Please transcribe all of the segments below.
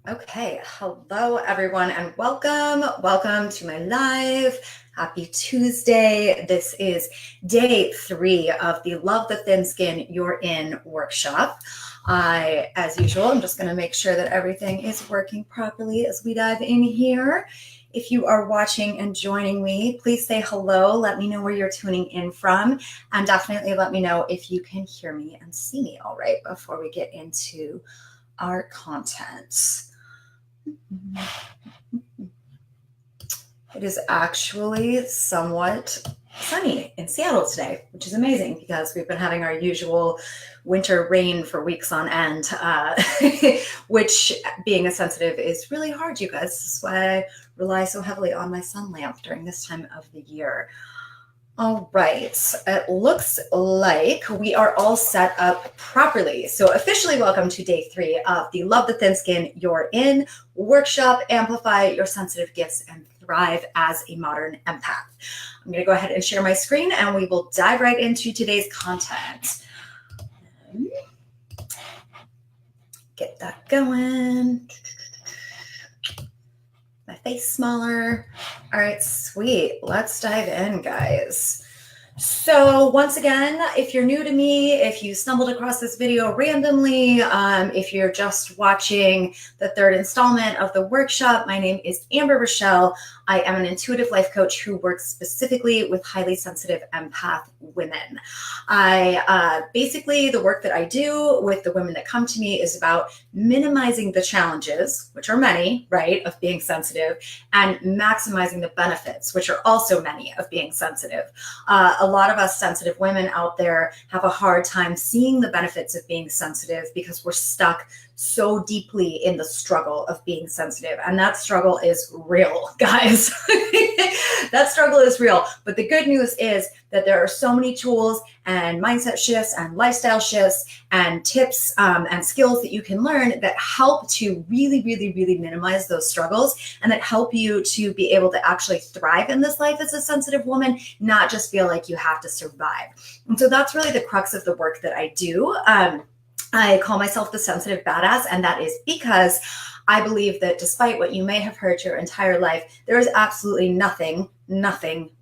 Okay, hello everyone and welcome to my live. Happy Tuesday. This is day 3 of the Love the Thin Skin You're In workshop. As usual, I'm just going to make sure that everything is working properly as we dive in here. If you are watching and joining me, please say hello. Let me know where you're tuning in from, and definitely let me know if you can hear me and see me all right before we get into our content. It is actually somewhat sunny in Seattle today, which is amazing because we've been having our usual winter rain for weeks on end, which, being a sensitive, is really hard, you guys. This is why I rely so heavily on my sun lamp during this time of the year. All right, it looks like we are all set up properly. So officially welcome to day 3 of the Love the Thin Skin You're In workshop, Amplify Your Sensitive Gifts and Thrive as a Modern Empath. I'm going to go ahead and share my screen and we will dive right into today's content. Get that going. My face smaller. All right, sweet. Let's dive in, guys. So once again, if you're new to me, if you stumbled across this video randomly, if you're just watching the 3rd installment of the workshop, my name is Rochelle. I am an intuitive life coach who works specifically with highly sensitive empath women. Basically, the work that I do with the women that come to me is about minimizing the challenges, which are many, right, of being sensitive, and maximizing the benefits, which are also many, of being sensitive. A lot of us sensitive women out there have a hard time seeing the benefits of being sensitive because we're stuck so deeply in the struggle of being sensitive. And that struggle is real, guys. That struggle is real. But the good news is that there are so many tools and mindset shifts and lifestyle shifts and tips and skills that you can learn that help to really, really, really minimize those struggles and that help you to be able to actually thrive in this life as a sensitive woman, not just feel like you have to survive. And so that's really the crux of the work that I do. I call myself the sensitive badass, and that is because I believe that despite what you may have heard your entire life, there is absolutely nothing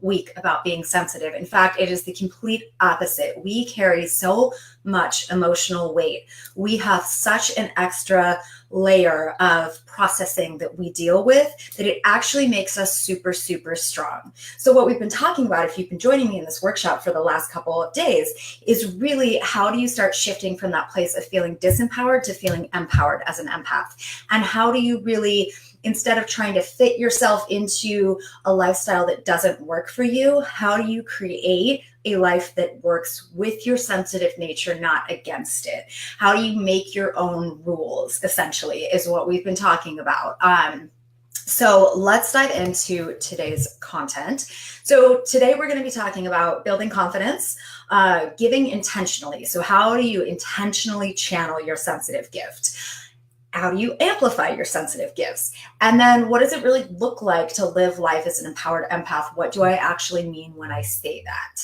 weak about being sensitive. In fact, it is the complete opposite. We carry so much emotional weight. We have such an extra layer of processing that we deal with that it actually makes us super, super strong. So what we've been talking about, if you've been joining me in this workshop for the last couple of days, is really how do you start shifting from that place of feeling disempowered to feeling empowered as an empath? And how do you really, instead of trying to fit yourself into a lifestyle that doesn't work for you, how do you create a life that works with your sensitive nature, not against it? How do you make your own rules, essentially, is what we've been talking about. So let's dive into today's content. So today we're going to be talking about building confidence, giving intentionally. So how do you intentionally channel your sensitive gift? How do you amplify your sensitive gifts? And then what does it really look like to live life as an empowered empath? What do I actually mean when I say that?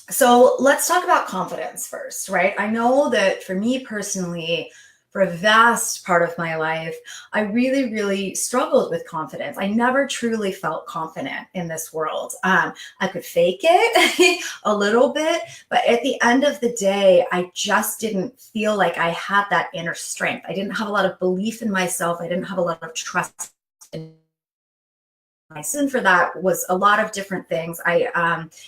So let's talk about confidence first, right? I know that for me personally, for a vast part of my life, I really, really struggled with confidence. I never truly felt confident in this world. I could fake it a little bit, but at the end of the day, I just didn't feel like I had that inner strength. I didn't have a lot of belief in myself. I didn't have a lot of trust in reason for that was a lot of different things. I,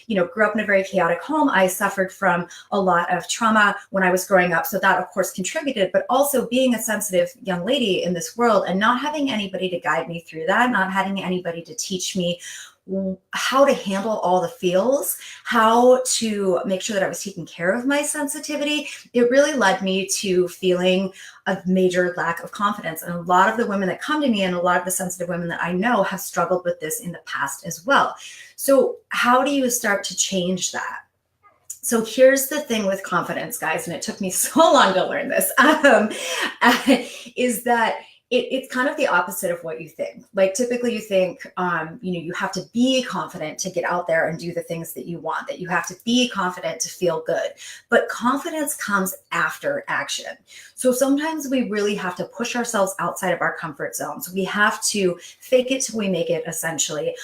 grew up in a very chaotic home. I suffered from a lot of trauma when I was growing up. So that, of course, contributed, but also being a sensitive young lady in this world and not having anybody to guide me through that, not having anybody to teach me how to handle all the feels, how to make sure that I was taking care of my sensitivity, it really led me to feeling a major lack of confidence. And a lot of the women that come to me and a lot of the sensitive women that I know have struggled with this in the past as well. So how do you start to change that? So here's the thing with confidence, guys, and it took me so long to learn this, is that It's kind of the opposite of what you think. Like typically you think, you have to be confident to get out there and do the things that you want, that you have to be confident to feel good. But confidence comes after action. So sometimes we really have to push ourselves outside of our comfort zones. We have to fake it till we make it, essentially.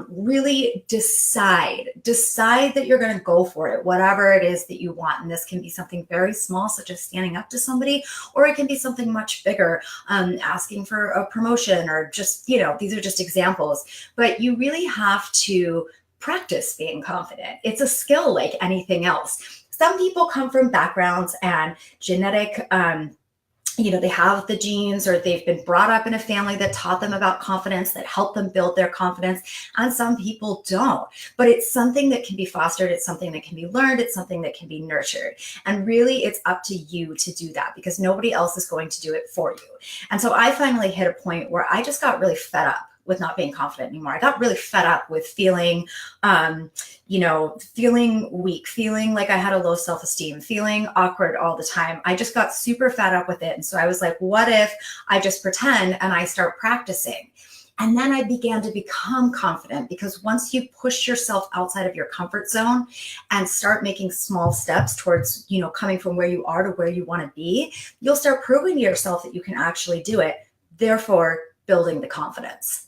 Really decide that you're going to go for it, whatever it is that you want. And this can be something very small, such as standing up to somebody, or it can be something much bigger, asking for a promotion, or just, these are just examples. But you really have to practice being confident. It's a skill like anything else. Some people come from backgrounds and genetic, they have the genes, or they've been brought up in a family that taught them about confidence, that helped them build their confidence. And some people don't, but it's something that can be fostered. It's something that can be learned. It's something that can be nurtured. And really it's up to you to do that, because nobody else is going to do it for you. And so I finally hit a point where I just got really fed up with not being confident anymore. I got really fed up with feeling, feeling weak, feeling like I had a low self-esteem, feeling awkward all the time. I just got super fed up with it. And so I was like, what if I just pretend and I start practicing? And then I began to become confident, because once you push yourself outside of your comfort zone and start making small steps towards, coming from where you are to where you want to be, you'll start proving to yourself that you can actually do it. Therefore, building the confidence.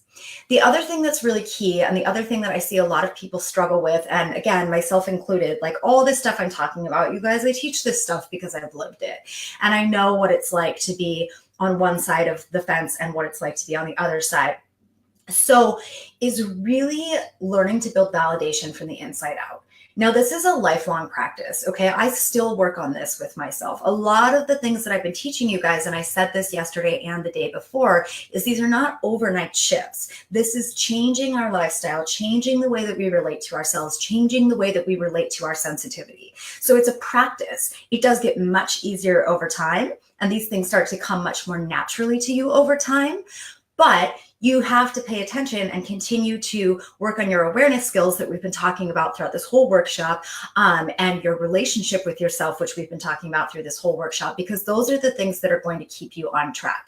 The other thing that's really key, and the other thing that I see a lot of people struggle with, and again, myself included, like all this stuff I'm talking about, you guys, I teach this stuff because I've lived it. And I know what it's like to be on one side of the fence and what it's like to be on the other side. So is really learning to build validation from the inside out. Now, this is a lifelong practice, okay? I still work on this with myself. A lot of the things that I've been teaching you guys, and I said this yesterday and the day before, is these are not overnight shifts. This is changing our lifestyle, changing the way that we relate to ourselves, changing the way that we relate to our sensitivity. So it's a practice. It does get much easier over time, and these things start to come much more naturally to you over time. But you have to pay attention and continue to work on your awareness skills that we've been talking about throughout this whole workshop, and your relationship with yourself, which we've been talking about through this whole workshop, because those are the things that are going to keep you on track.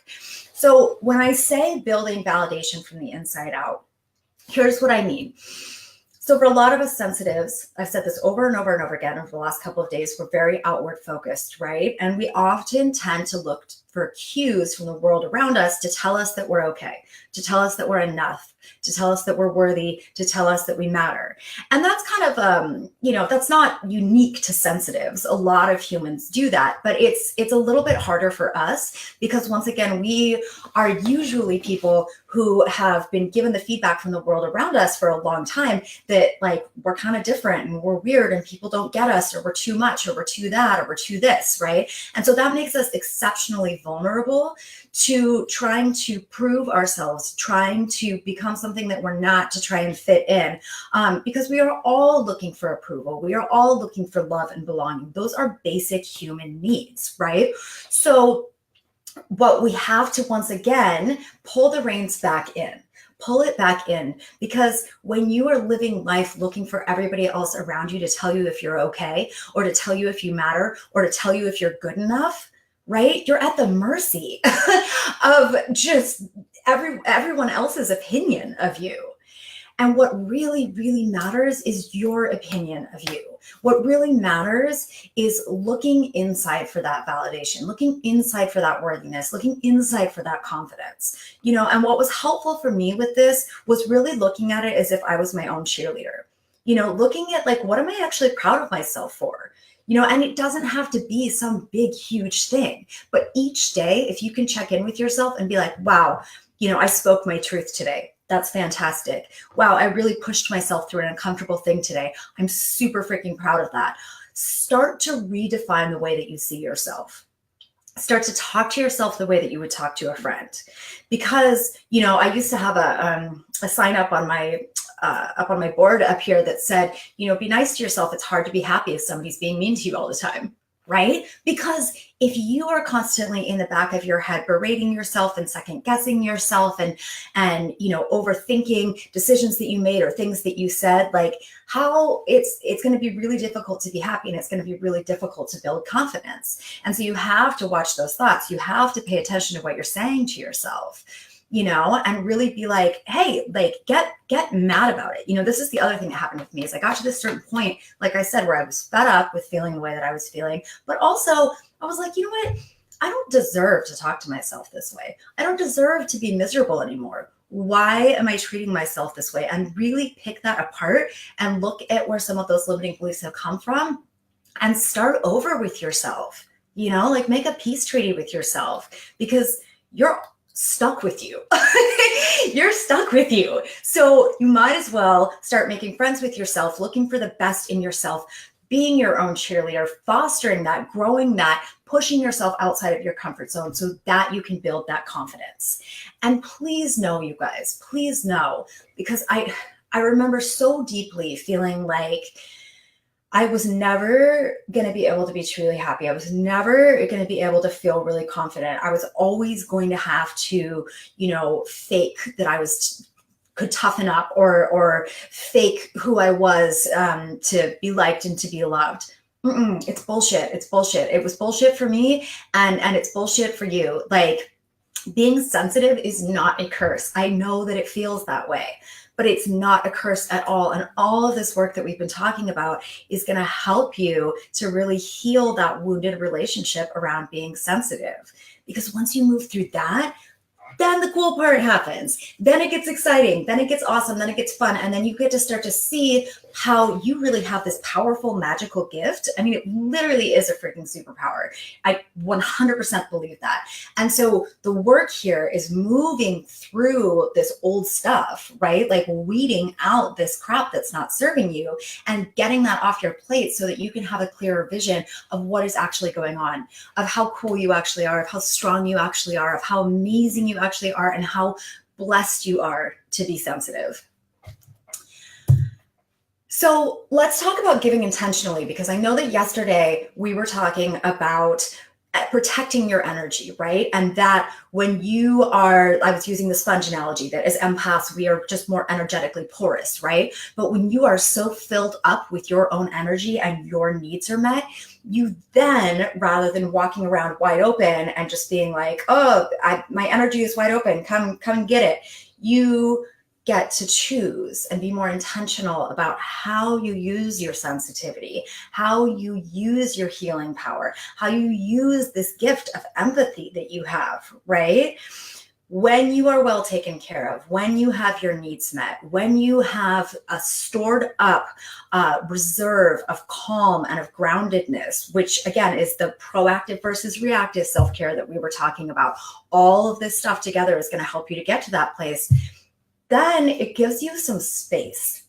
So when I say building validation from the inside out, here's what I mean. So for a lot of us sensitives, I've said this over and over and over again over the last couple of days, we're very outward focused, right? And we often tend to look for cues from the world around us to tell us that we're okay, to tell us that we're enough, to tell us that we're worthy, to tell us that we matter. And that's kind of, that's not unique to sensitives. A lot of humans do that, but it's a little bit harder for us, because once again, we are usually people who have been given the feedback from the world around us for a long time that like we're kind of different and we're weird and people don't get us, or we're too much, or we're too that, or we're too this, right? And so that makes us exceptionally vulnerable to trying to prove ourselves, trying to become something that we're not, to try and fit in, because we are all looking for approval. We are all looking for love and belonging. Those are basic human needs, right? So what we have to, once again, pull the reins back in. Pull it back in, because when you are living life looking for everybody else around you to tell you if you're okay, or to tell you if you matter, or to tell you if you're good enough, right? You're at the mercy of just everyone else's opinion of you. And what really, really matters is your opinion of you. What really matters is looking inside for that validation, looking inside for that worthiness, looking inside for that confidence. And what was helpful for me with this was really looking at it as if I was my own cheerleader. Looking at like, what am I actually proud of myself for? And it doesn't have to be some big, huge thing. But each day, if you can check in with yourself and be like, wow, I spoke my truth today. That's fantastic. Wow, I really pushed myself through an uncomfortable thing today. I'm super freaking proud of that. Start to redefine the way that you see yourself. Start to talk to yourself the way that you would talk to a friend. Because, I used to have a sign up on my board up here that said, be nice to yourself. It's hard to be happy if somebody's being mean to you all the time. right? Because if you are constantly in the back of your head berating yourself and second guessing yourself and overthinking decisions that you made or things that you said, like how it's going to be really difficult to be happy, and it's going to be really difficult to build confidence. And so you have to watch those thoughts. You have to pay attention to what you're saying to yourself, and really be like, hey, like get mad about it. This is the other thing that happened with me is I got to this certain point, like I said, where I was fed up with feeling the way that I was feeling, but also I was like, you know what? I don't deserve to talk to myself this way. I don't deserve to be miserable anymore. Why am I treating myself this way? And really pick that apart and look at where some of those limiting beliefs have come from and start over with yourself, like make a peace treaty with yourself, because you're stuck with you. You're stuck with you. So you might as well start making friends with yourself, looking for the best in yourself, being your own cheerleader, fostering that, growing that, pushing yourself outside of your comfort zone so that you can build that confidence. And please know, you guys, please know, because I remember so deeply feeling like I was never going to be able to be truly happy. I was never going to be able to feel really confident. I was always going to have to, fake that I could toughen up or fake who I was to be liked and to be loved. It's bullshit. It's bullshit. It was bullshit for me, and it's bullshit for you. Like, being sensitive is not a curse. I know that it feels that way, but it's not a curse at all. And all of this work that we've been talking about is going to help you to really heal that wounded relationship around being sensitive. Because once you move through that, then the cool part happens. Then it gets exciting. Then it gets awesome. Then it gets fun. And then you get to start to see how you really have this powerful, magical gift. I mean, it literally is a freaking superpower. I 100% believe that. And so the work here is moving through this old stuff, right? Like weeding out this crap that's not serving you and getting that off your plate so that you can have a clearer vision of what is actually going on, of how cool you actually are, of how strong you actually are, of how amazing you actually are, and how blessed you are to be sensitive. So let's talk about giving intentionally, because I know that yesterday we were talking about protecting your energy, right? And that when you are, I was using the sponge analogy, that as empaths, we are just more energetically porous, right? But when you are so filled up with your own energy and your needs are met, you then, rather than walking around wide open and just being like, oh, my energy is wide open, come and get it, you get to choose and be more intentional about how you use your sensitivity, how you use your healing power, how you use this gift of empathy that you have, right? When you are well taken care of, when you have your needs met, when you have a stored up reserve of calm and of groundedness, which again is the proactive versus reactive self-care that we were talking about, all of this stuff together is going to help you to get to that place. Then it gives you some space.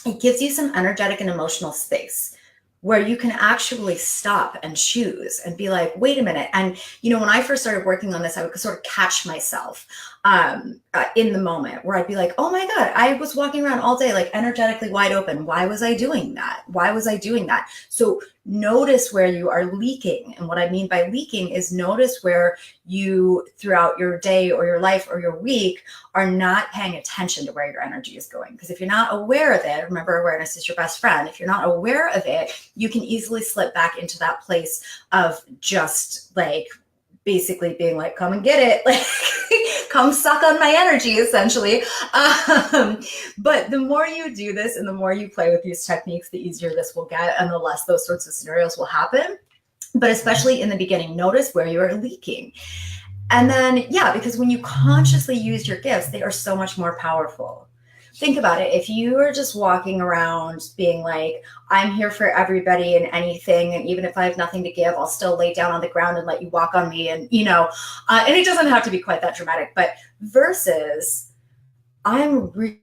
It gives you some energetic and emotional space where you can actually stop and choose and be like, wait a minute. And, when I first started working on this, I would sort of catch myself in the moment where I'd be like, oh my God, I was walking around all day, like energetically wide open. Why was I doing that? Why was I doing that? So notice where you are leaking. And what I mean by leaking is notice where you, throughout your day or your life or your week, are not paying attention to where your energy is going. Because if you're not aware of it, remember, awareness is your best friend. If you're not aware of it, you can easily slip back into that place of just like basically being like, come and get it, like come suck on my energy, essentially. But the more you do this and the more you play with these techniques, the easier this will get and the less those sorts of scenarios will happen. But especially in the beginning, notice where you are leaking. And then, because when you consciously use your gifts, they are so much more powerful. Think about it. If you are just walking around being like, I'm here for everybody and anything, and even if I have nothing to give, I'll still lay down on the ground and let you walk on me. And, and it doesn't have to be quite that dramatic, but versus I'm really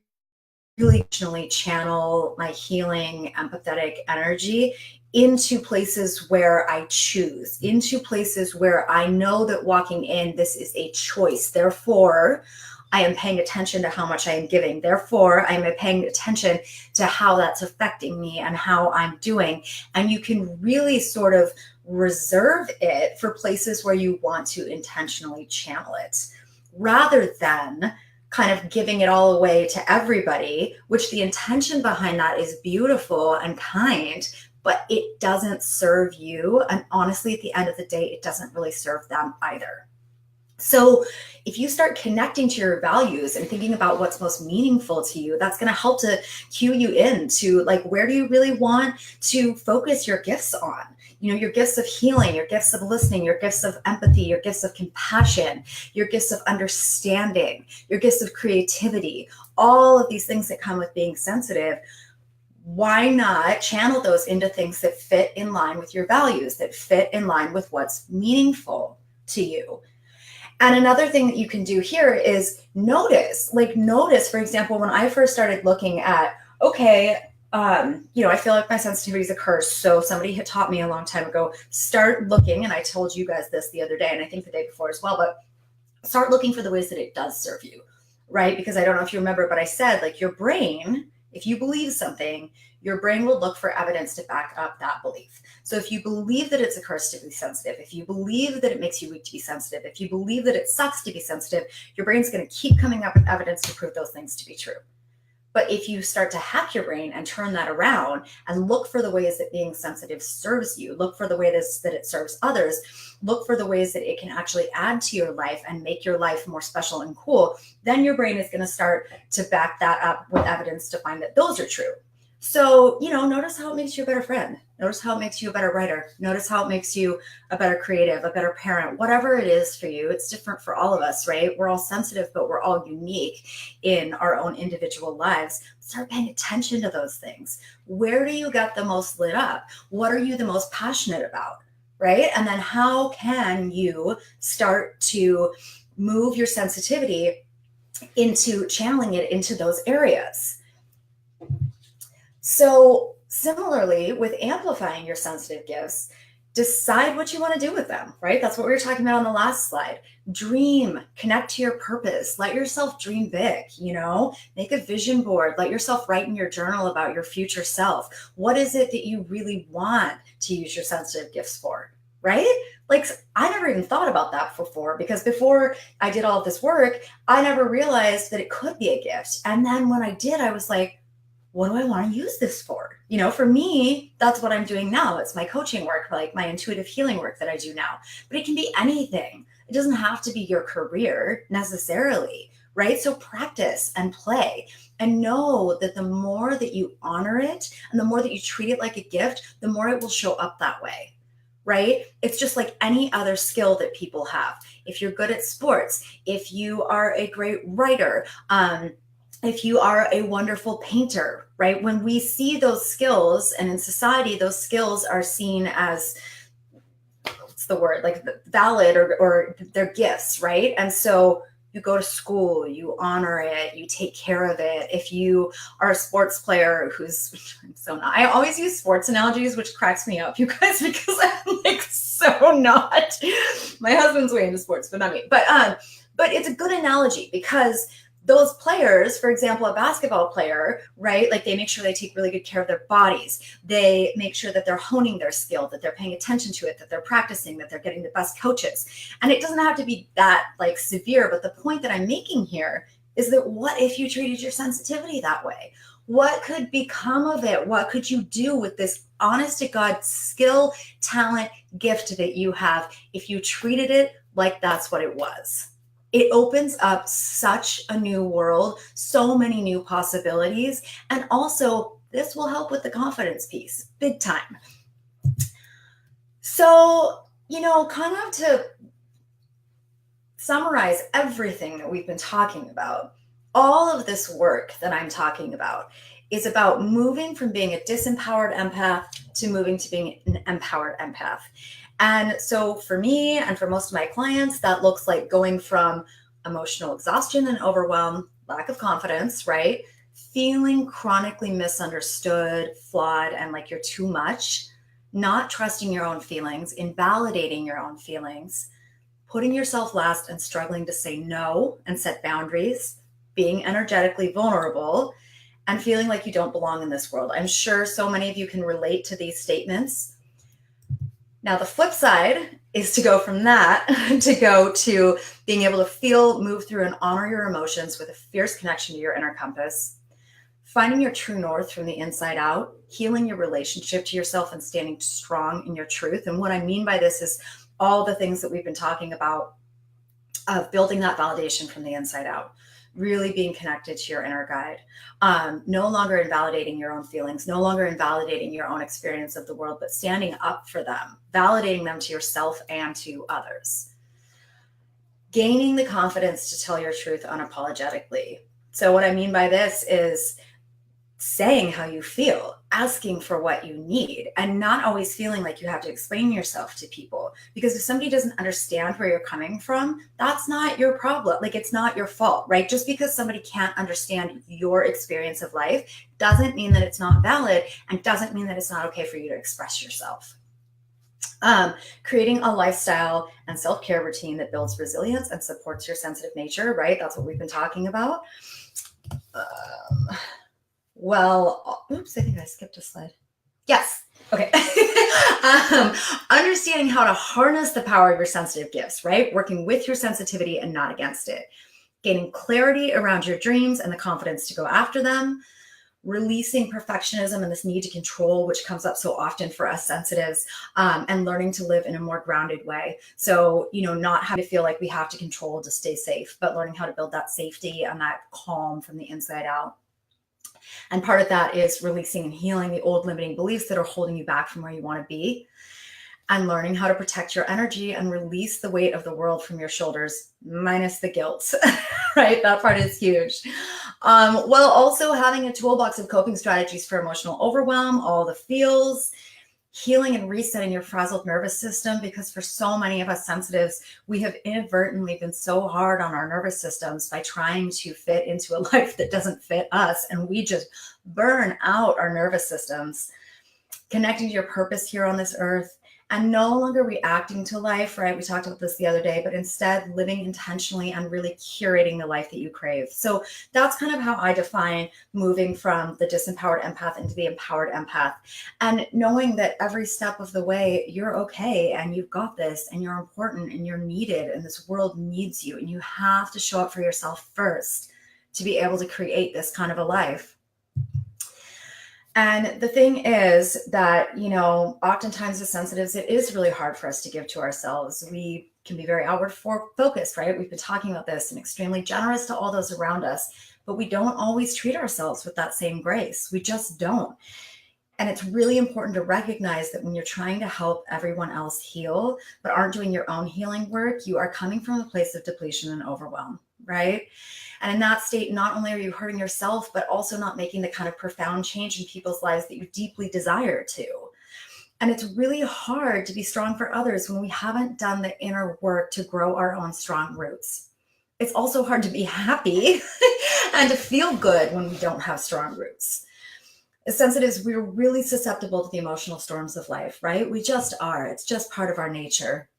intentionally channel my healing, empathetic energy into places where I choose, into places where I know that walking in, this is a choice. Therefore, I am paying attention to how much I am giving. Therefore, I am paying attention to how that's affecting me and how I'm doing. And you can really sort of reserve it for places where you want to intentionally channel it, rather than kind of giving it all away to everybody, which the intention behind that is beautiful and kind, but it doesn't serve you. And honestly, at the end of the day, it doesn't really serve them either. So if you start connecting to your values and thinking about what's most meaningful to you, that's going to help to cue you into like, where do you really want to focus your gifts on? You know, your gifts of healing, your gifts of listening, your gifts of empathy, your gifts of compassion, your gifts of understanding, your gifts of creativity, all of these things that come with being sensitive. Why not channel those into things that fit in line with your values, that fit in line with what's meaningful to you? And another thing that you can do here is notice, for example, when I first started looking at, okay, I feel like my sensitivity is a curse. So somebody had taught me a long time ago, start looking, and I told you guys this the other day, and I think the day before as well, but start looking for the ways that it does serve you, right? Because I don't know if you remember, but I said, like, your brain, if you believe something, your brain will look for evidence to back up that belief. So if you believe that it's a curse to be sensitive, if you believe that it makes you weak to be sensitive, if you believe that it sucks to be sensitive, your brain's going to keep coming up with evidence to prove those things to be true. But if you start to hack your brain and turn that around and look for the ways that being sensitive serves you, look for the ways that it serves others, look for the ways that it can actually add to your life and make your life more special and cool, then your brain is going to start to back that up with evidence to find that those are true. So, notice how it makes you a better friend. Notice how it makes you a better writer. Notice how it makes you a better creative, a better parent, whatever it is for you. It's different for all of us, right? We're all sensitive, but we're all unique in our own individual lives. Start paying attention to those things. Where do you get the most lit up? What are you the most passionate about, right? And then how can you start to move your sensitivity into channeling it into those areas? So similarly, with amplifying your sensitive gifts, decide what you want to do with them, right? That's what we were talking about on the last slide. Dream, connect to your purpose, let yourself dream big, make a vision board, let yourself write in your journal about your future self. What is it that you really want to use your sensitive gifts for, right? Like, I never even thought about that before, because before I did all of this work, I never realized that it could be a gift. And then when I did, I was like, what do I want to use this for? For me, that's what I'm doing now. It's my coaching work, like my intuitive healing work that I do now. But it can be anything. It doesn't have to be your career necessarily, right? So practice and play and know that the more that you honor it and the more that you treat it like a gift, the more it will show up that way, right? It's just like any other skill that people have. If you're good at sports, if you are a great writer, if you are a wonderful painter, right? When we see those skills, and in society, those skills are seen as, what's the word, like valid or they're gifts, right? And so you go to school, you honor it, you take care of it. If you are a sports player I'm so not, I always use sports analogies, which cracks me up, you guys, because I'm like so not. My husband's way into sports, but not me. But it's a good analogy, because those players, for example, a basketball player, right? Like, they make sure they take really good care of their bodies. They make sure that they're honing their skill, that they're paying attention to it, that they're practicing, that they're getting the best coaches. And it doesn't have to be that like severe. But the point that I'm making here is that what if you treated your sensitivity that way? What could become of it? What could you do with this honest to God skill, talent, gift that you have if you treated it like that's what it was? It opens up such a new world, so many new possibilities. And also, this will help with the confidence piece, big time. So, kind of to summarize everything that we've been talking about, all of this work that I'm talking about is about moving from being a disempowered empath to moving to being an empowered empath. And so for me and for most of my clients, that looks like going from emotional exhaustion and overwhelm, lack of confidence, right? Feeling chronically misunderstood, flawed, and like you're too much, not trusting your own feelings, invalidating your own feelings, putting yourself last and struggling to say no and set boundaries, being energetically vulnerable, and feeling like you don't belong in this world. I'm sure so many of you can relate to these statements. Now, the flip side is to go from that to go to being able to feel, move through, and honor your emotions with a fierce connection to your inner compass, finding your true north from the inside out, healing your relationship to yourself, and standing strong in your truth. And what I mean by this is all the things that we've been talking about of building that validation from the inside out, really being connected to your inner guide, no longer invalidating your own feelings, no longer invalidating your own experience of the world, but standing up for them, validating them to yourself and to others. Gaining the confidence to tell your truth unapologetically. So what I mean by this is saying how you feel, asking for what you need, and not always feeling like you have to explain yourself to people. Because if somebody doesn't understand where you're coming from, that's not your problem. Like, it's not your fault, right? Just because somebody can't understand your experience of life doesn't mean that it's not valid, and doesn't mean that it's not okay for you to express yourself. Creating a lifestyle and self-care routine that builds resilience and supports your sensitive nature, right? That's what we've been talking about. Oops, I think I skipped a slide. Yes. Okay. Understanding how to harness the power of your sensitive gifts, right? Working with your sensitivity and not against it. Gaining clarity around your dreams and the confidence to go after them. Releasing perfectionism and this need to control, which comes up so often for us sensitives, and learning to live in a more grounded way. So, not having to feel like we have to control to stay safe, but learning how to build that safety and that calm from the inside out. And part of that is releasing and healing the old limiting beliefs that are holding you back from where you want to be, and learning how to protect your energy and release the weight of the world from your shoulders, minus the guilt, right? That part is huge. While also having a toolbox of coping strategies for emotional overwhelm, all the feels, healing and resetting your frazzled nervous system, because for so many of us sensitives, we have inadvertently been so hard on our nervous systems by trying to fit into a life that doesn't fit us, and we just burn out our nervous systems. Connecting to your purpose here on this earth, and no longer reacting to life, right? We talked about this the other day, but instead living intentionally and really curating the life that you crave. So that's kind of how I define moving from the disempowered empath into the empowered empath, and knowing that every step of the way, you're okay and you've got this and you're important and you're needed and this world needs you, and you have to show up for yourself first to be able to create this kind of a life. And the thing is that, oftentimes as sensitives, it is really hard for us to give to ourselves. We can be very outward focused, right? We've been talking about this, and extremely generous to all those around us, but we don't always treat ourselves with that same grace. We just don't. And it's really important to recognize that when you're trying to help everyone else heal, but aren't doing your own healing work, you are coming from a place of depletion and overwhelm, right? And in that state, not only are you hurting yourself, but also not making the kind of profound change in people's lives that you deeply desire to. And it's really hard to be strong for others when we haven't done the inner work to grow our own strong roots. It's also hard to be happy and to feel good when we don't have strong roots. As sensitives, we're really susceptible to the emotional storms of life, right? We just are. It's just part of our nature.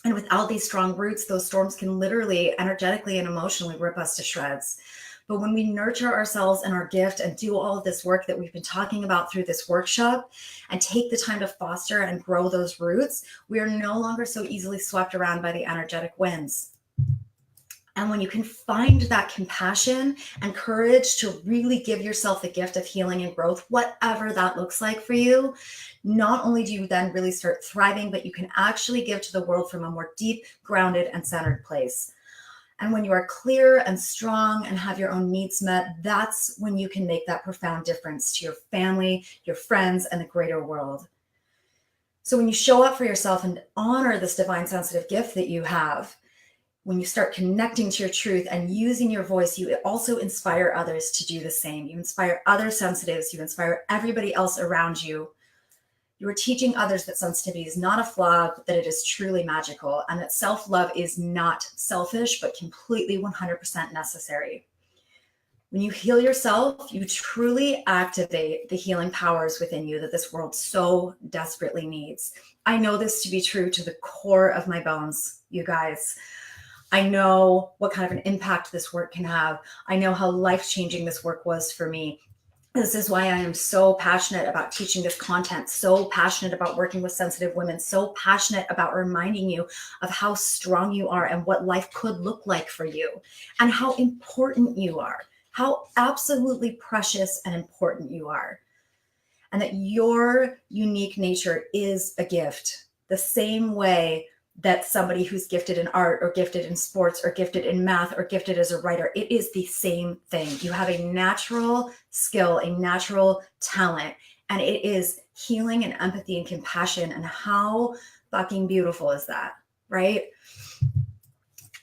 And without these strong roots, those storms can literally, energetically, and emotionally rip us to shreds. But when we nurture ourselves and our gift and do all of this work that we've been talking about through this workshop, and take the time to foster and grow those roots, we are no longer so easily swept around by the energetic winds. And when you can find that compassion and courage to really give yourself the gift of healing and growth, whatever that looks like for you, not only do you then really start thriving, but you can actually give to the world from a more deep, grounded, and centered place. And when you are clear and strong and have your own needs met, that's when you can make that profound difference to your family, your friends, and the greater world. So when you show up for yourself and honor this divine sensitive gift that you have, when you start connecting to your truth and using your voice, you also inspire others to do the same. You inspire other sensitives. You inspire everybody else around you. You are teaching others that sensitivity is not a flaw, but that it is truly magical, and that self-love is not selfish, but completely 100% necessary. When you heal yourself, you truly activate the healing powers within you that this world so desperately needs. I know this to be true to the core of my bones, you guys. I know what kind of an impact this work can have. I know how life-changing this work was for me. This is why I am so passionate about teaching this content, so passionate about working with sensitive women, so passionate about reminding you of how strong you are and what life could look like for you, and how important you are, how absolutely precious and important you are, and that your unique nature is a gift, the same way that somebody who's gifted in art or gifted in sports or gifted in math or gifted as a writer, it is the same thing. You have a natural skill, a natural talent, and it is healing and empathy and compassion. And how fucking beautiful is that, right?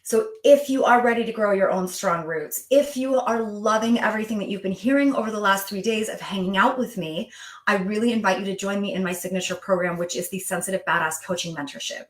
So if you are ready to grow your own strong roots, if you are loving everything that you've been hearing over the last 3 days of hanging out with me, I really invite you to join me in my signature program, which is the Sensitive Badass Coaching Mentorship.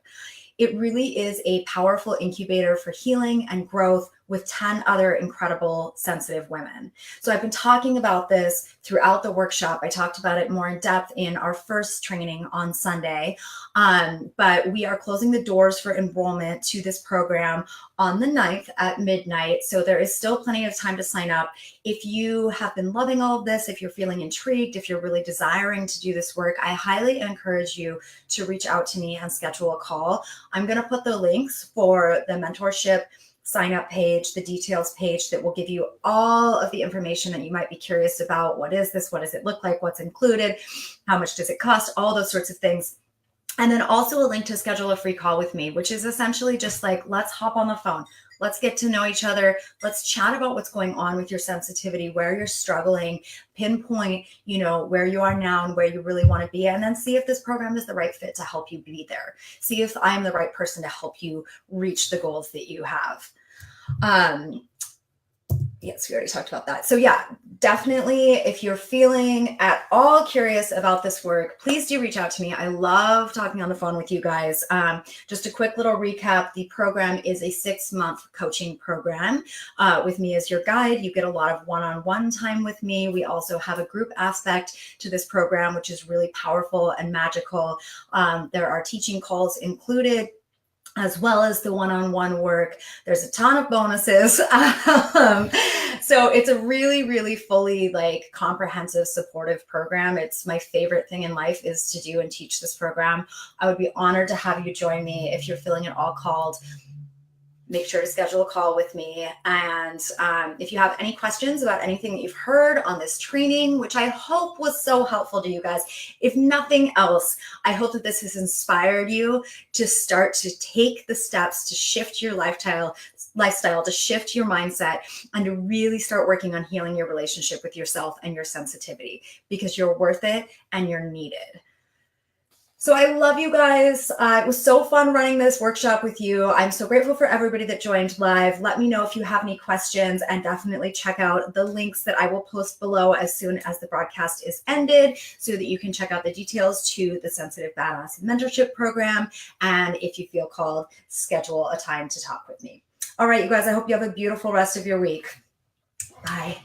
It really is a powerful incubator for healing and growth with 10 other incredible sensitive women. So I've been talking about this throughout the workshop. I talked about it more in depth in our first training on Sunday, but we are closing the doors for enrollment to this program on the 9th at midnight. So there is still plenty of time to sign up. If you have been loving all of this, if you're feeling intrigued, if you're really desiring to do this work, I highly encourage you to reach out to me and schedule a call. I'm going to put the links for the mentorship sign up page, the details page that will give you all of the information that you might be curious about. What is this? What does it look like? What's included? How much does it cost? All those sorts of things. And then also a link to schedule a free call with me, which is essentially just like, let's hop on the phone. Let's get to know each other. Let's chat about what's going on with your sensitivity, where you're struggling, pinpoint, where you are now and where you really want to be. And then see if this program is the right fit to help you be there. See if I'm the right person to help you reach the goals that you have. Yes, we already talked about that. So yeah, definitely, if you're feeling at all curious about this work, please do reach out to me. I love talking on the phone with you guys. Just a quick little recap. The program is a 6-month coaching program with me as your guide. You get a lot of one-on-one time with me. We also have a group aspect to this program, which is really powerful and magical. There are teaching calls included, as well as the one-on-one work. There's a ton of bonuses. So it's a really, really fully comprehensive, supportive program. It's my favorite thing in life is to do and teach this program. I would be honored to have you join me. If you're feeling at all called, make sure to schedule a call with me. And if you have any questions about anything that you've heard on this training, which I hope was so helpful to you guys, if nothing else, I hope that this has inspired you to start to take the steps to shift your lifestyle, to shift your mindset, and to really start working on healing your relationship with yourself and your sensitivity, because you're worth it and you're needed. So I love you guys. It was so fun running this workshop with you. I'm so grateful for everybody that joined live. Let me know if you have any questions, and definitely check out the links that I will post below as soon as the broadcast is ended, so that you can check out the details to the Sensitive Badass Mentorship Program. And if you feel called, schedule a time to talk with me. All right, you guys, I hope you have a beautiful rest of your week. Bye.